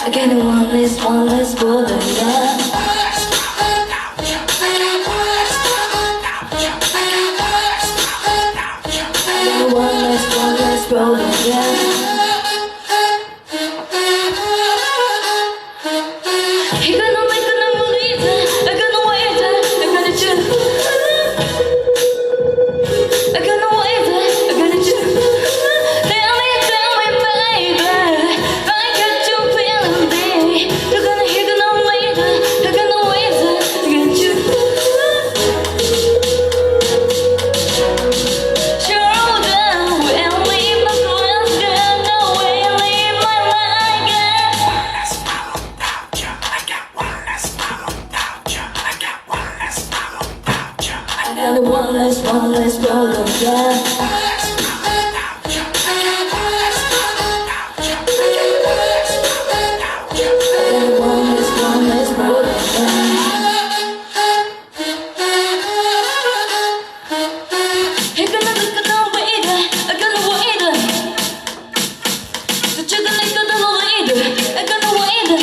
I get one less brother, yeah. One less brother, yeah. One less brother, yeah. One less brother, yeah. You're gonna look at the waiter, I'm gonna waiter. So you're gonna look at the waiter, I'm gonna waiter.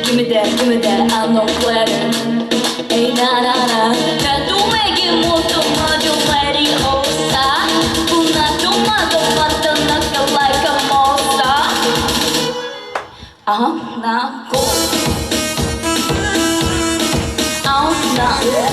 Give me that, I'm on platter. Not to make it more too much, too many osa. Not to make a button, not to like a monster. I'm not cool. I'm not cool.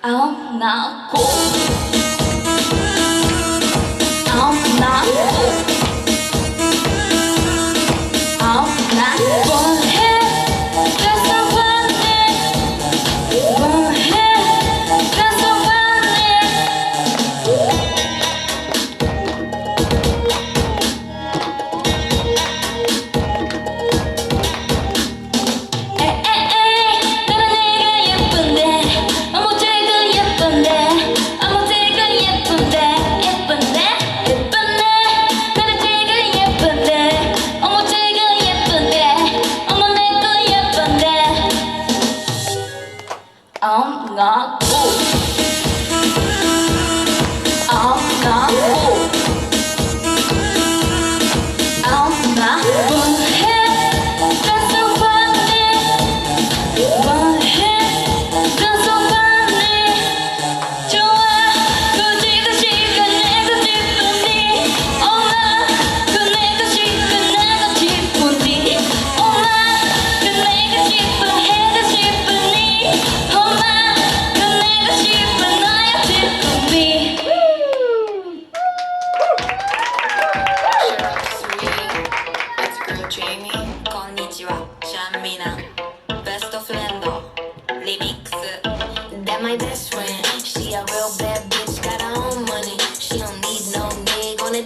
I'm not cool.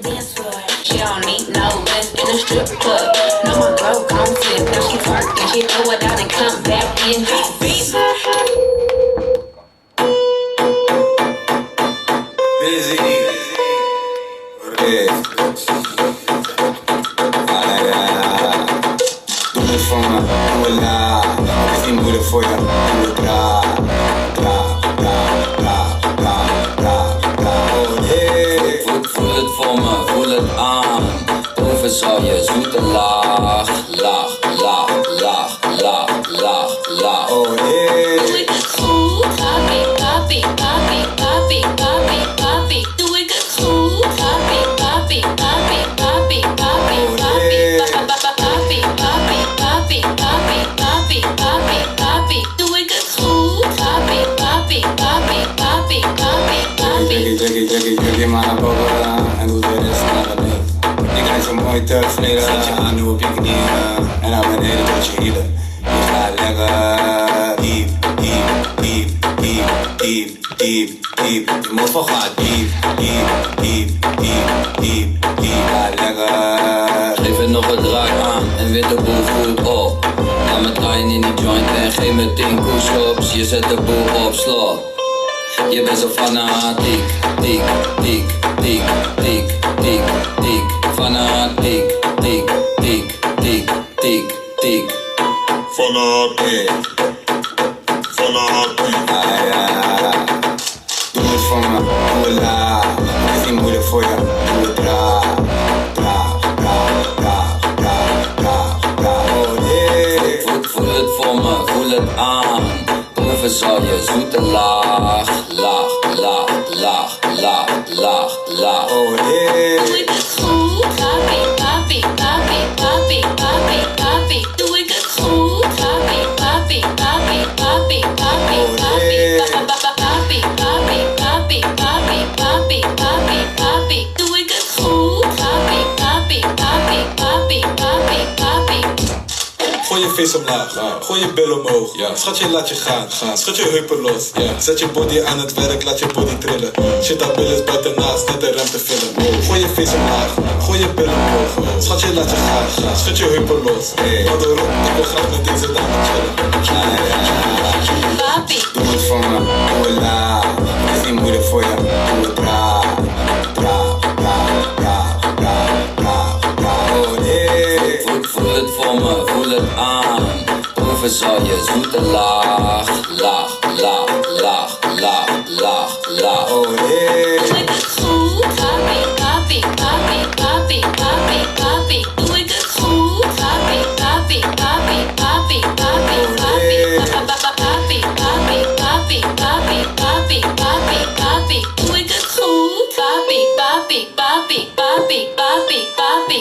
dance floor. She don't need no less in a strip club. No, my girl gon' flip. Now she twerking, she throw it out and come back in. Busy. Doe het voor me, doe het la. Misschien moeder voor je, doe het la. Voel het voor me, voel het aan. Proeven zal je zoete laag. Laag, laag, laag, laag, laag, laag. Oh yeah. Doe ik het goed? Papi, papi, papi, papi, papi, papi. Doe ik het goed? Papi, papi, papi, papi, papi, papi. Papi, papi, papi, papi, papi, papi, papi. Doe ik het goed? Papi, papi, papi, papi, papi, papi. Druk je maar naar boven en doe de rest naar beneden. Ik krijg zo mooi te verleden, aan nu op je knieën en naar beneden tot je hielen. Je gaat lekker diep, diep, diep, diep, diep, diep, diep. Je mond van gaat diep, diep, diep, diep, diep, diep. Gaat lekker. Geef het nog een draai aan en wit de boel goed op. Ga met draaien in die joint en geef me 10 push-ups. Je zet de boel op slot. Je bent zo fanatiek, tiek, tiek, tiek, tiek, tiek, tiek. Fanatiek, tiek, tiek, tiek, tiek, tiek. Fanatiek, fanatiek. Doe het voor me, doe het la. Misschien moeder voor je, doe het la. Oh yeah. Voel het voor me, voel het aan. Proeven zal je zoete laag. Laag, laag, laag, laag, laag, laag. Oh yeah. Doe ik het goed? Papi, papi, papi, papi, papi, papi. Doe ik het goed? Papi, papi, papi, papi, papi, papi. Papi, papi, papi, papi, papi, papi, papi. Doe ik het goed? Papi, papi, papi, papi, papi, papi. Gooi je vis omlaag, gooi je bil omhoog. Schatje, laat je gaan. Schud je heupen los. Zet je body aan het werk, laat je body trillen. Shit, dat bil is buitenaast, net de ruimte vullen. Gooi je vis omlaag, gooi je bil omhoog. Schatje, laat je gaan. Schud je heupen los. Hou de rond, ik wil graag met deze dame chillen. Papi. Doe het voor me, doe het la. Misschien moeder voor je, doe het la. Oh yeah. Voel het voor me, voel het aan. Proeven zal je zoete laag. Laag, laag, laag, laag, laag, laag. Oh yeah. Doe ik het goed? Papi, papi, papi, papi, papi, papi. Doe ik het goed? Papi, papi, papi, papi, papi, papi. Papi, papi, papi, papi, papi, papi, papi. Doe ik het goed? Papi, papi, papi, papi, papi, papi.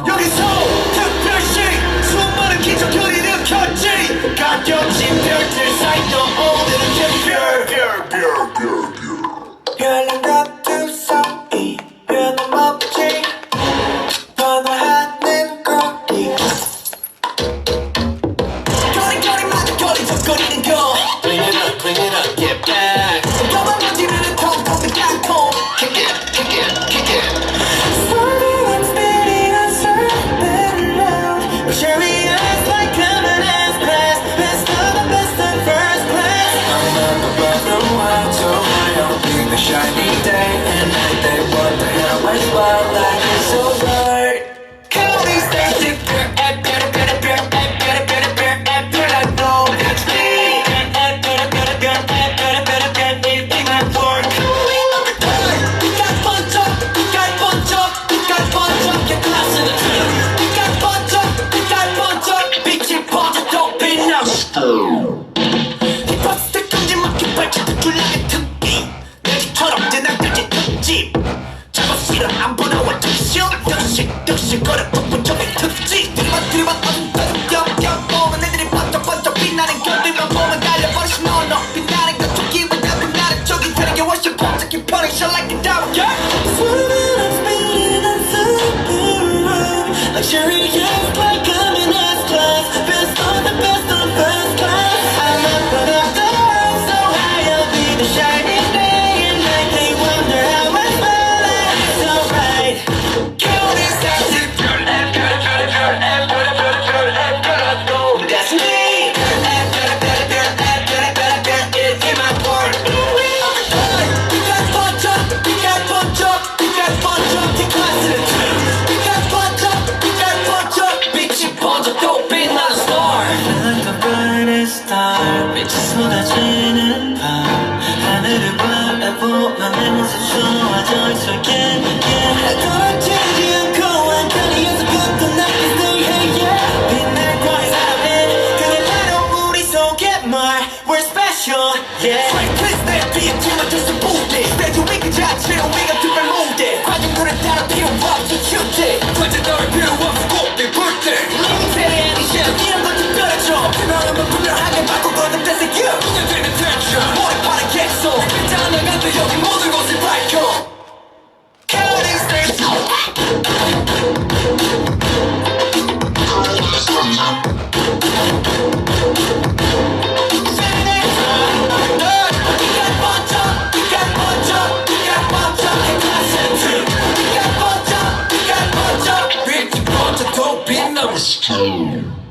여기서 특별시 수많은 기적을 일으켰지 가끔씩 별들 사이도 오늘은 별난 것들 사이 변함없지 변화하는 거리 거리거리마다 거리적거리는 거 Clean it up, get back 너만 문지르는 텅텅 빈 땅콩 Kick it, kick it, kick it Starting and spinning and surfing luxury is like I'm in S-Class. Best of the best of first class. I'm up above the world, so high I'll be the shining day and night. They wonder how I smile and it's alright. Cutie sexy, that's me. It's in my heart. We got punch up, we got punch up, we got punch up, take class to the team. We got punch up, bitch, punch up, don't be not a star. Like the brightest star, 빛이 쏟아지는 밤. 하늘을 바라보면 내 모습 좋아져 있어 again, again. 떨어지지 않고 완전히 연습부터 나게 stay, hey, yeah. 빛날 거리 사람은 그냥 바로 우리 속에 말. We're special, yeah. Please 내 뒤에 팀을 tus어 보대. 스테이지 위그 자체로 위가 두발 모대. 관중들은 따로 필요 없어 큐티. 관제 따위 필요 없어 꼭대 볼때. 리미트에 애니션 이런 것 좀 끌어줘. 그나마 분명하게 바꾸거든 that's a you. 분열되는 텐션 머리파는 객소. 빛장 나간다 여기 모든 곳을 밝혀. Counting station. Bitch, you want to go be number 2.